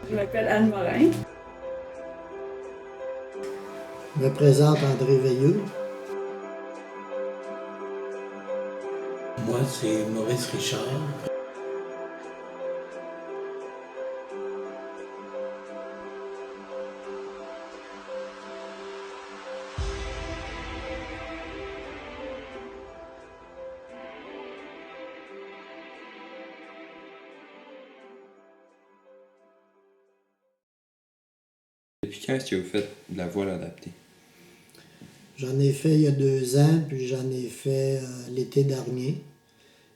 Je m'appelle Anne Morin. Je me présente André Veilleux. Moi, c'est Maurice Richard. Depuis quand est-ce que vous faites de la voile adaptée? J'en ai fait il y a 2 ans, puis j'en ai fait l'été dernier.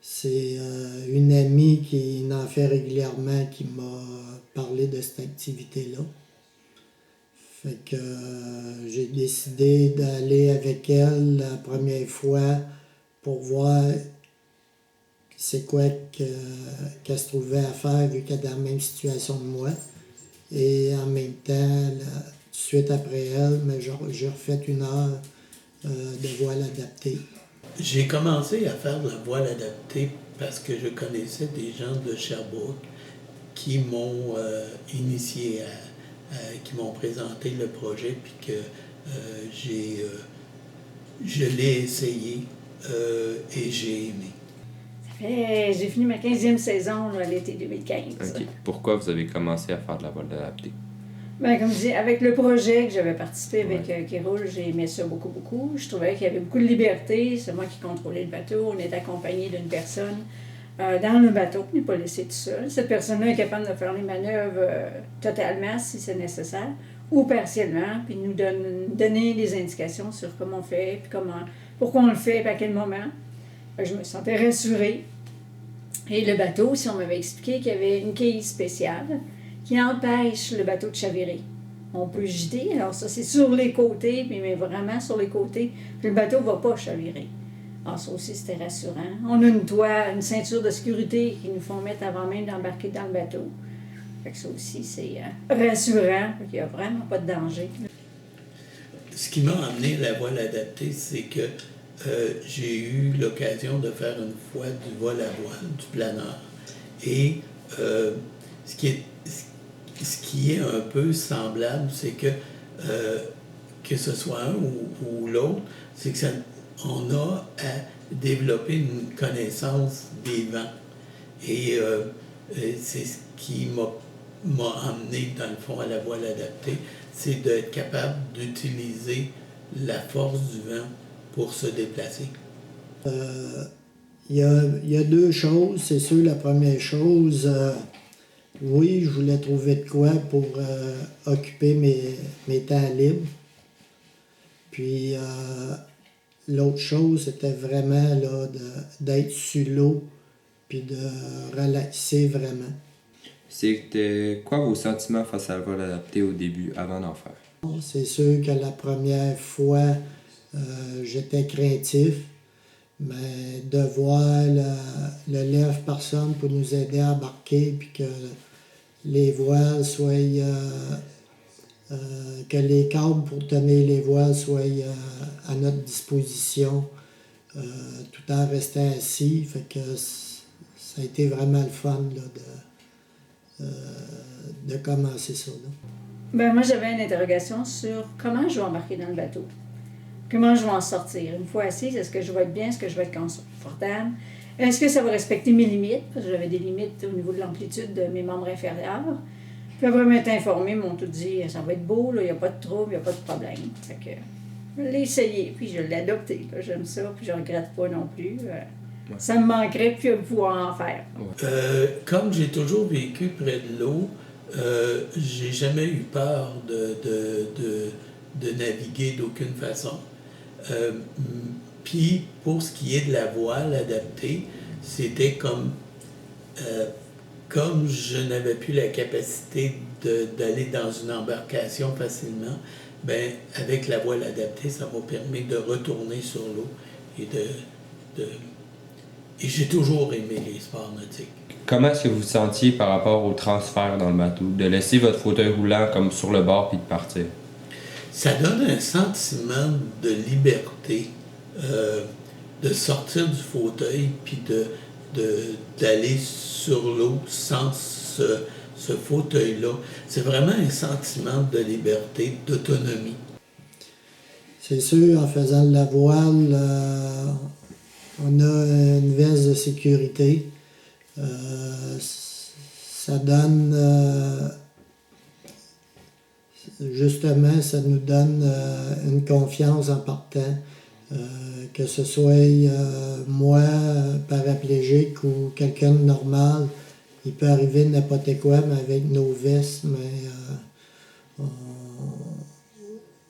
C'est une amie qui en fait régulièrement qui m'a parlé de cette activité-là. Fait que j'ai décidé d'aller avec elle la première fois pour voir c'est quoi qu'elle se trouvait à faire vu qu'elle est dans la même situation que moi. Et en même temps, tout de suite après elle, mais j'ai refait 1 heure de voile adaptée. J'ai commencé à faire de la voile adaptée parce que je connaissais des gens de Sherbrooke qui m'ont initié, qui m'ont présenté le projet, puis que je l'ai essayé et j'ai aimé. J'ai fini ma 15e saison là, l'été 2015. OK. Pourquoi vous avez commencé à faire de la voile adaptée? Ben, comme je dis, avec le projet que j'avais participé avec Kéroul, j'ai aimé ça beaucoup, beaucoup. Je trouvais qu'il y avait beaucoup de liberté. C'est moi qui contrôlais le bateau. On est accompagné d'une personne dans le bateau. On n'est pas laissé tout seul. Cette personne-là est capable de faire les manœuvres totalement si c'est nécessaire ou partiellement, puis nous donner des indications sur comment on fait, puis pourquoi on le fait, puis à quel moment. Je me sentais rassurée. Et le bateau, si on m'avait expliqué qu'il y avait une quille spéciale qui empêche le bateau de chavirer. On peut jeter, alors ça c'est sur les côtés, mais vraiment sur les côtés, puis le bateau ne va pas chavirer. Alors ça aussi c'était rassurant. On a une ceinture de sécurité qu'ils nous font mettre avant même d'embarquer dans le bateau. Fait que ça aussi c'est rassurant, qu'il n'y a vraiment pas de danger. Ce qui m'a amené à la voile adaptée, c'est que j'ai eu l'occasion de faire une fois du vol à voile, du planeur. Et ce qui est un peu semblable, c'est que ce soit un ou l'autre, c'est qu'on a à développer une connaissance des vents. Et c'est ce qui m'a amené, dans le fond, à la voile adaptée, c'est d'être capable d'utiliser la force du vent pour se déplacer. Il y a 2 choses. C'est sûr, la première chose, oui, je voulais trouver de quoi pour occuper mes temps libres. Puis l'autre chose, c'était vraiment là, d'être sur l'eau puis de relaxer vraiment. C'était quoi vos sentiments face à la voile adaptée au début, avant d'en faire? C'est sûr que la première fois, j'étais craintif, mais de voir le lève-personne pour nous aider à embarquer, puis que les voiles soient... que les câbles pour tenir les voiles soient à notre disposition, tout en restant assis. Fait que ça a été vraiment le fun là, de commencer ça. Là. Ben, moi, j'avais une interrogation sur comment je vais embarquer dans le bateau. Comment je vais en sortir. Une fois assise, est-ce que je vais être bien? Est-ce que je vais être confortable? Est-ce que ça va respecter mes limites? Parce que j'avais des limites au niveau de l'amplitude de mes membres inférieurs. Puis après m'être informée, ils m'ont tout dit, ça va être beau, il n'y a pas de trouble, il n'y a pas de problème. Fait que je l'ai essayé, puis je l'ai adopté. Là, j'aime ça, puis je ne regrette pas non plus. Ça me manquerait plus de pouvoir en faire. Comme j'ai toujours vécu près de l'eau, j'ai jamais eu peur de naviguer d'aucune façon. Puis pour ce qui est de la voile adaptée, c'était comme je n'avais plus la capacité d'aller dans une embarcation facilement, ben avec la voile adaptée, ça m'a permis de retourner sur l'eau et et j'ai toujours aimé les sports nautiques. Comment est-ce que vous vous sentiez par rapport au transfert dans le bateau? De laisser votre fauteuil roulant comme sur le bord puis de partir? Ça donne un sentiment de liberté, de sortir du fauteuil puis d'aller sur l'eau sans ce fauteuil-là. C'est vraiment un sentiment de liberté, d'autonomie. C'est sûr, en faisant de la voile, on a une veste de sécurité. Ça donne, justement, ça nous donne une confiance en partant. Que ce soit moi, paraplégique ou quelqu'un de normal, il peut arriver n'importe quoi, mais avec nos vestes, mais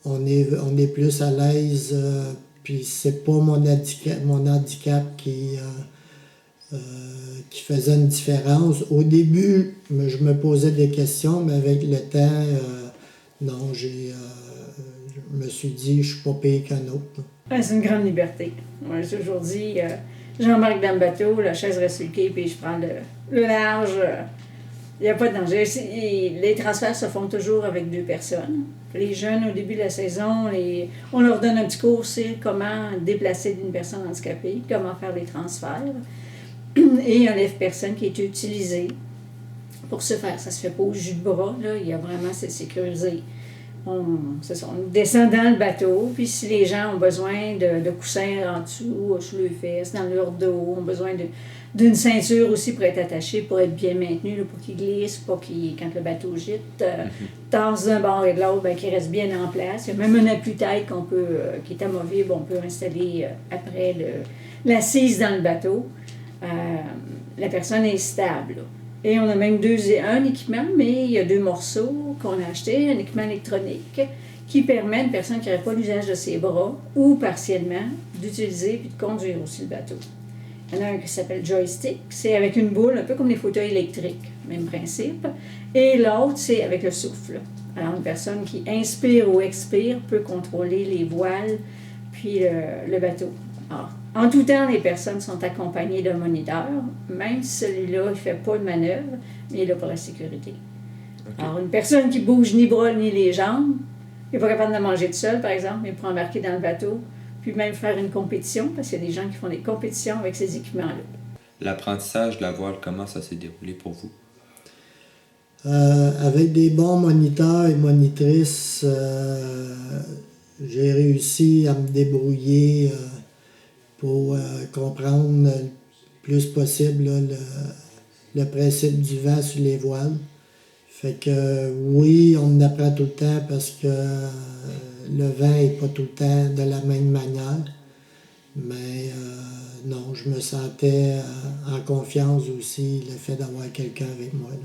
on est plus à l'aise, puis c'est pas mon handicap qui faisait une différence. Au début, je me posais des questions, mais avec le temps, non, je me suis dit, je suis pas pire qu'un autre. Ouais, c'est une grande liberté. Ouais, aujourd'hui, j'embarque dans le bateau, la chaise reste sur le quai, puis je prends le large. Il n'y a pas de danger. Les transferts se font toujours avec 2 personnes. Les jeunes, au début de la saison, on leur donne un petit cours sur comment déplacer d'une personne handicapée, comment faire les transferts. Et il y a un lève-personne qui est utilisé pour ce faire. Ça se fait pas au jus de bras, là. Il y a vraiment, c'est sécurisé. On descend dans le bateau, puis si les gens ont besoin de coussins en dessous, sous les fesses, dans leur dos, ont besoin d'une ceinture aussi pour être attachés, pour être bien maintenus, là, pour qu'ils glissent, pas quand le bateau gîte, tasse d'un bord et de l'autre, ben, qu'ils restent bien en place. Il y a même un appui-tête qui est amovible, on peut installer après l'assise dans le bateau. La personne est stable, là. Et on a même un équipement, mais il y a 2 morceaux qu'on a achetés, un équipement électronique qui permet à une personne qui n'aurait pas l'usage de ses bras ou partiellement d'utiliser puis de conduire aussi le bateau. Il y en a un qui s'appelle joystick, c'est avec une boule, un peu comme les fauteuils électriques, même principe. Et l'autre, c'est avec le souffle. Alors une personne qui inspire ou expire peut contrôler les voiles puis le bateau. Alors, en tout temps, les personnes sont accompagnées d'un moniteur, même si celui-là ne fait pas de manœuvre, mais il est là pour la sécurité. Okay. Alors, une personne qui bouge ni bras ni les jambes, il n'est pas capable de manger tout seul, par exemple, mais il peut embarquer dans le bateau, puis même faire une compétition, parce qu'il y a des gens qui font des compétitions avec ces équipements-là. L'apprentissage de la voile, comment ça s'est déroulé pour vous? Avec des bons moniteurs et monitrices, j'ai réussi à me débrouiller pour comprendre le plus possible là, le principe du vent sur les voiles. Fait que oui, on apprend tout le temps parce que le vent n'est pas tout le temps de la même manière. Mais non, je me sentais en confiance aussi, le fait d'avoir quelqu'un avec moi. Là.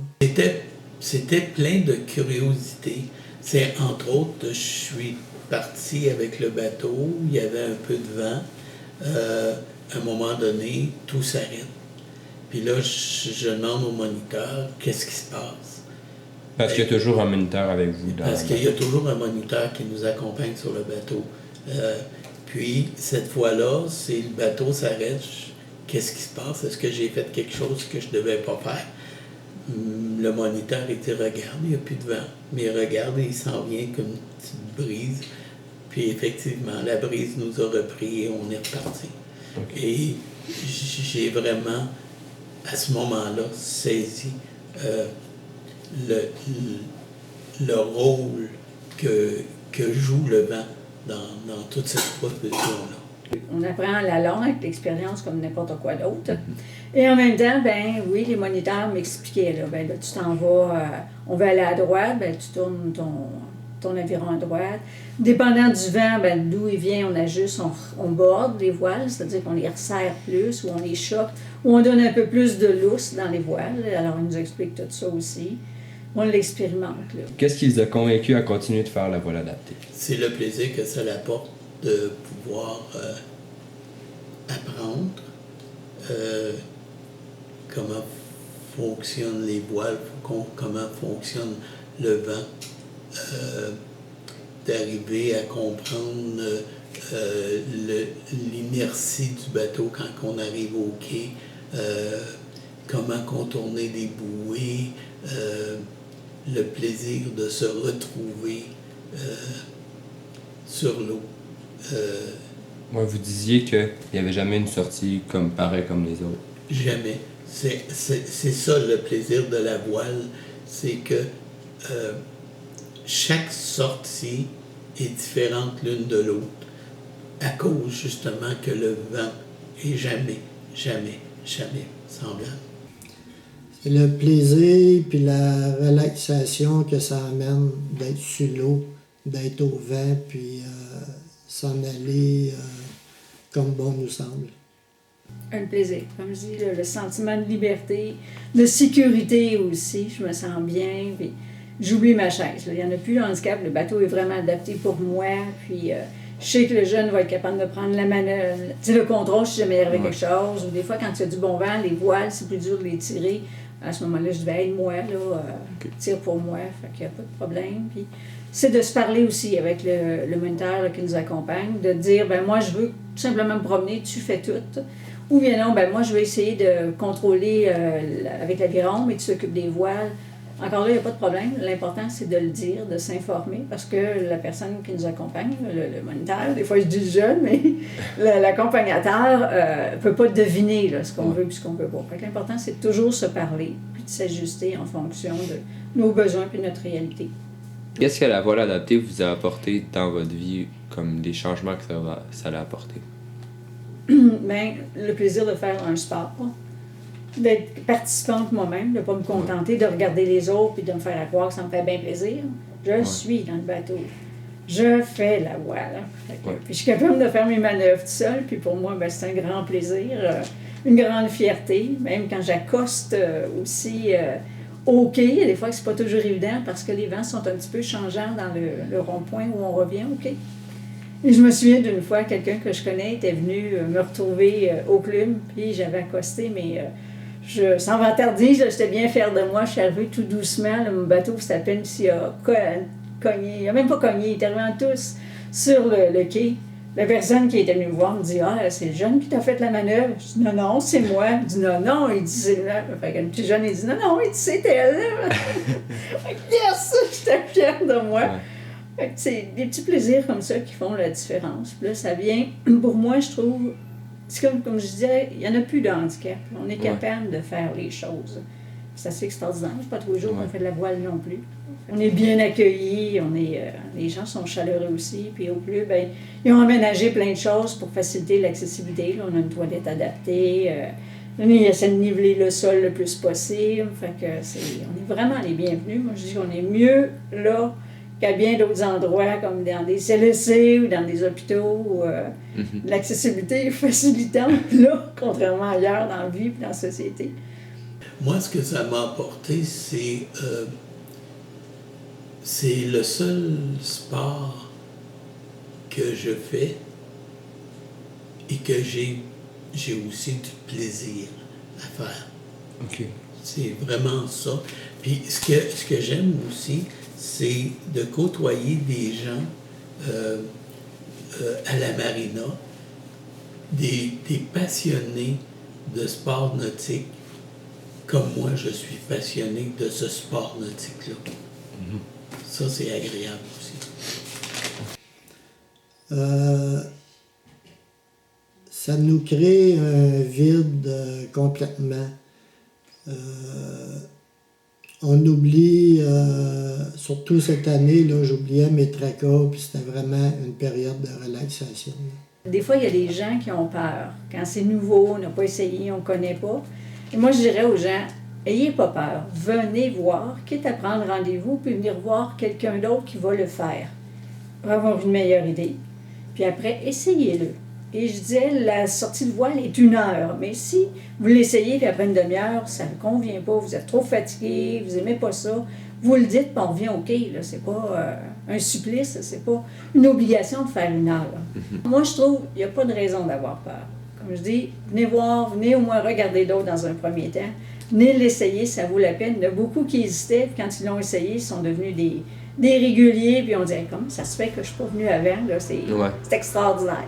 C'était plein de curiosité. C'est entre autres, je suis parti avec le bateau, il y avait un peu de vent. À un moment donné, tout s'arrête. Puis là, je demande au moniteur, qu'est-ce qui se passe? Parce qu'il y a toujours un moniteur avec vous. Parce qu'il y a toujours un moniteur qui nous accompagne sur le bateau. Puis, cette fois-là, si le bateau s'arrête, qu'est-ce qui se passe? Est-ce que j'ai fait quelque chose que je ne devais pas faire? Le moniteur, il dit, regarde, il n'y a plus de vent. Mais il regarde et il s'en vient comme une petite brise. Puis effectivement, la brise nous a repris et on est reparti. Okay. Et j'ai vraiment, à ce moment-là, saisi le rôle que joue le vent dans toute cette profession-là. On apprend la langue avec l'expérience comme n'importe quoi d'autre. Et en même temps, ben oui, les moniteurs m'expliquaient, là, ben là, tu t'en vas, on va aller à droite, ben tu tournes ton aviron à droite. Dépendant du vent, ben, d'où il vient, on ajuste, on borde les voiles, c'est-à-dire qu'on les resserre plus, ou on les choque, ou on donne un peu plus de lousse dans les voiles. Alors, il nous explique tout ça aussi. On l'expérimente. Là. Qu'est-ce qui les a convaincus à continuer de faire la voile adaptée? C'est le plaisir que ça apporte de pouvoir apprendre comment fonctionnent les voiles, comment fonctionne le vent. D'arriver à comprendre l'inertie du bateau quand on arrive au quai, comment contourner des bouées, le plaisir de se retrouver sur l'eau. Ouais, vous disiez qu'il n'y avait jamais une sortie pareille comme les autres. Jamais. C'est ça le plaisir de la voile, c'est que chaque sortie est différente l'une de l'autre, à cause justement que le vent est jamais semblable. C'est le plaisir puis la relaxation que ça amène d'être sur l'eau, d'être au vent, puis s'en aller comme bon nous semble. Un plaisir. Comme je dis, le sentiment de liberté, de sécurité aussi. Je me sens bien. Puis j'oublie ma chaise. Là. Il n'y en a plus de handicap. Le bateau est vraiment adapté pour moi. Puis je sais que le jeune va être capable de prendre la manœuvre, le contrôle si jamais il arrive quelque chose. Ou des fois, quand il y a du bon vent, les voiles, c'est plus dur de les tirer. À ce moment-là, je dis, aide-moi, tire pour moi. Fait qu'il n'y a pas de problème. Puis c'est de se parler aussi avec le moniteur là, qui nous accompagne, de dire, moi, je veux tout simplement me promener, tu fais tout. Ou bien non, moi, je vais essayer de contrôler avec l'aviron, mais tu t'occupes des voiles. Encore là, il n'y a pas de problème. L'important, c'est de le dire, de s'informer, parce que la personne qui nous accompagne, le moniteur, des fois je dis jeune, mais l'accompagnateur ne peut pas deviner là, ce qu'on veut et ce qu'on ne veut pas. Fait que l'important, c'est de toujours se parler, puis de s'ajuster en fonction de nos besoins et de notre réalité. Qu'est-ce que la voile adaptée vous a apporté dans votre vie, comme des changements que ça l'a apporté? Le plaisir de faire un sport, d'être participante moi-même, de ne pas me contenter de regarder les autres et de me faire croire que ça me fait bien plaisir. Je suis dans le bateau. Je fais la voile. Puis je suis capable de faire mes manœuvres tout seul. Puis pour moi, c'est un grand plaisir, une grande fierté. Même quand j'accoste aussi au quai, des fois que c'est pas toujours évident parce que les vents sont un petit peu changeants dans le rond-point où on revient au quai. Et je me souviens d'une fois, quelqu'un que je connais était venu me retrouver au club, puis j'avais accosté, mais sans vantardiser, j'étais bien fière de moi. Je suis arrivée tout doucement, là, mon bateau, c'est à peine s'il a cogné. Il n'a même pas cogné, il était vraiment tous sur le quai. La personne qui était venue me voir me dit « Ah, c'est le jeune qui t'a fait la manœuvre. » Je dis « Non, c'est moi. » Il dit « Non. » Il dit « C'est là. » Fait que le petit jeune, il dit « Non, il dit c'est elle. » Yes! J'étais fière de moi. Fait que c'est des petits plaisirs comme ça qui font la différence. Puis là, ça vient, pour moi, je trouve, c'est comme je disais, il n'y en a plus de handicap. On est capable de faire les choses. C'est assez extraordinaire. C'est pas tous les jours qu'on fait de la voile non plus. On est bien accueillis, les gens sont chaleureux aussi. Puis au club, ils ont aménagé plein de choses pour faciliter l'accessibilité. Là, on a une toilette adaptée. Ils essaient de niveler le sol le plus possible. Fait que on est vraiment les bienvenus. Moi, je dis qu'on est mieux là qu'à bien d'autres endroits, comme dans des CLSC ou dans des hôpitaux, où l'accessibilité est facilitante, là, contrairement ailleurs dans la vie et dans la société. Moi, ce que ça m'a apporté, c'est le seul sport que je fais et que j'ai aussi du plaisir à faire. OK. C'est vraiment ça. Puis ce que j'aime aussi, c'est de côtoyer des gens à la marina, des passionnés de sport nautique, comme moi je suis passionné de ce sport nautique-là. Ça, c'est agréable aussi. Ça nous crée un vide complètement. On oublie, surtout cette année, là, j'oubliais mes tracas, puis c'était vraiment une période de relaxation. Des fois, il y a des gens qui ont peur. Quand c'est nouveau, on n'a pas essayé, on ne connaît pas. Et moi, je dirais aux gens, ayez pas peur. Venez voir, quitte à prendre rendez-vous, puis venir voir quelqu'un d'autre qui va le faire. Pour avoir une meilleure idée. Puis après, essayez-le. Et je disais, la sortie de voile est 1 heure. Mais si vous l'essayez, puis après une demi-heure, ça ne vous convient pas, vous êtes trop fatigué, vous n'aimez pas ça, vous le dites, puis on revient au quai. Ce n'est pas un supplice, c'est pas une obligation de faire 1 heure. Moi, je trouve qu'il n'y a pas de raison d'avoir peur. Comme je dis, venez voir, venez au moins regarder d'autres dans un premier temps. Venez l'essayer, ça vaut la peine. Il y en a beaucoup qui hésitaient, puis quand ils l'ont essayé, ils sont devenus des réguliers, puis on dit, comment ça se fait que je ne suis pas venu avant? C'est extraordinaire.